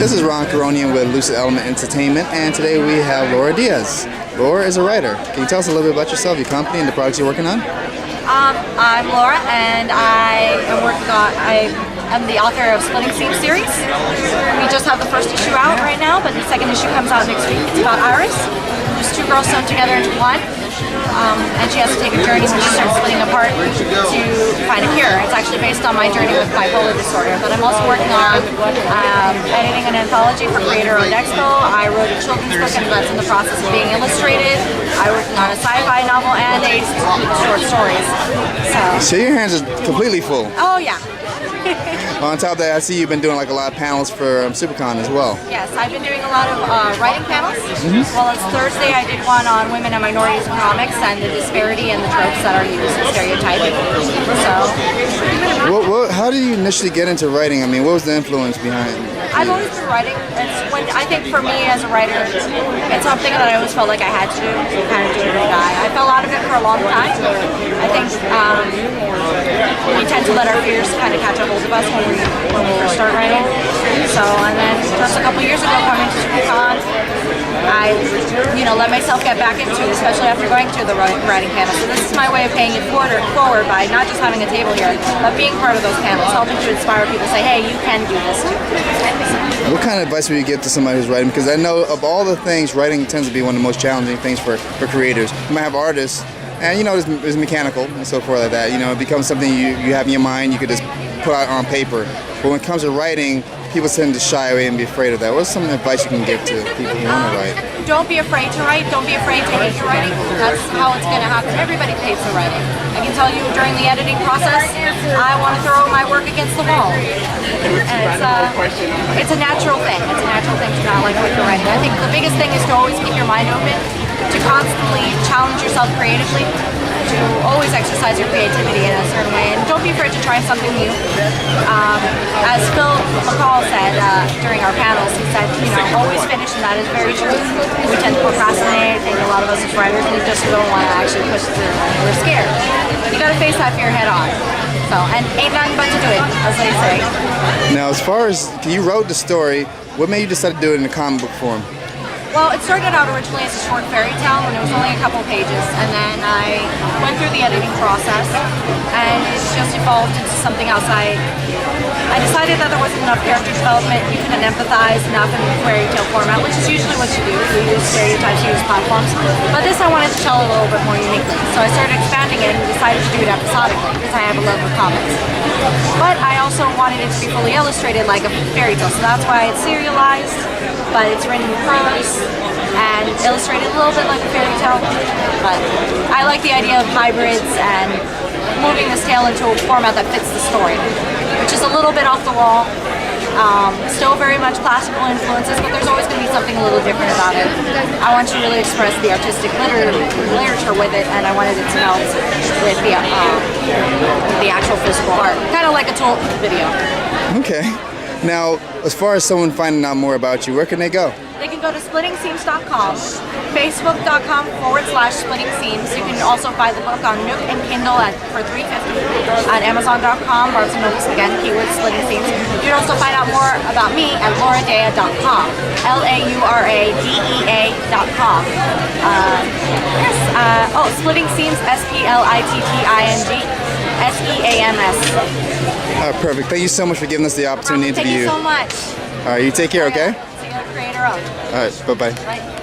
This is Ron Caronian with Lucid Element Entertainment, and today we have Laura Diaz. Laura is a writer. Can you tell us a little bit about yourself, your company, and the products you're working on? I'm Laura, and I am the author of Splitting Seams series. We just have the first issue out right now, but the second issue comes out next week. It's about Iris, who's two girls sewn together into one, and she has to take a journey when she starts splitting apart to find a cure. It's actually based on my journey with bipolar disorder, but I'm also working on editing an anthology for Creator Owned Expo. I wrote a children's book, and that's in the process of being illustrated. I'm working on a sci-fi novel and 8 short stories. So your hands are completely full. Oh yeah. On top of that, I see you've been doing like a lot of panels for SuperCon as well. Yes, I've been doing a lot of writing panels. Well, it's Thursday. I did one on women and minorities in comics and the disparity and the tropes that are used in stereotyping. So, how did you initially get into writing? I mean, what was the influence behind? I've always been writing. I think for me as a writer, it's something that I always felt like I had to do, kind of do it or die. I fell out of it for a long time. I think we tend to let our fears kind of catch a hold of us when we first start writing. So, and then just a couple years ago, coming to SuperCon, I, let myself get back into it, especially after going to the writing panel. So this is my way of paying it forward by not just having a table here, but being part of those panels, helping to inspire people, say, hey, you can do this too. What kind of advice would you give to somebody who's writing? Because I know of all the things, writing tends to be one of the most challenging things for creators. You might have artists, and it's mechanical and so forth like that. It becomes something you have in your mind, you could just put out on paper. But when it comes to writing, people tend to shy away and be afraid of that. What's some advice you can give to people who want to write? Don't be afraid to write. Don't be afraid to hate your writing. That's how it's going to happen. Everybody hates their writing. I can tell you during the editing process, I want to throw my work against the wall. And it's a natural thing. It's a natural thing to not like what you're writing. I think the biggest thing is to always keep your mind open, to constantly challenge yourself creatively, to always exercise your creativity in a certain way, and don't be afraid to try something new. As Phil McCall said during our panels, he said, always finish, and that is very true. We tend to procrastinate, and a lot of us as writers, we just don't want to actually push through. We're scared. You got to face that fear head on. So, and ain't nothing but to do it, as they say. Now, as far as you wrote the story, what made you decide to do it in a comic book form? Well, it started out originally as a short fairy tale, and it was only a couple pages, and then I went through the editing process, and it just evolved into something else. I decided that there wasn't enough character development, you couldn't empathize enough in fairy tale format, which is usually what you do. You use stereotypes, you use platforms, but this I wanted to tell a little bit more uniquely. So I started expanding it and decided to do it episodically, because I have a love for comics. But I also wanted it to be fully illustrated like a fairy tale, so that's why it's serialized, but it's written in prose and illustrated a little bit like a fairy tale. But I like the idea of hybrids and moving this tale into a format that fits the story, which is a little bit off the wall. Still very much classical influences, but there's always going to be something a little different about it. I want to really express the artistic literature with it, and I wanted it to melt with the actual physical art, kind of like a tool video. Okay. Now, as far as someone finding out more about you, where can they go? They can go to splittingseams.com, facebook.com/splittingseams. You can also buy the book on Nook and Kindle for $3.50. At amazon.com, Barnes & Nobles, again, keyword Splitting Seams. You can also find out more about me at lauradea.com, LAURADEA.com. Splitting Seams, SPLITTING. SEAMS. Perfect. Thank you so much for giving us the opportunity to interview you. Thank you so much. All right, you take care, okay? See you at Creator Owned. All right, bye-bye. Bye.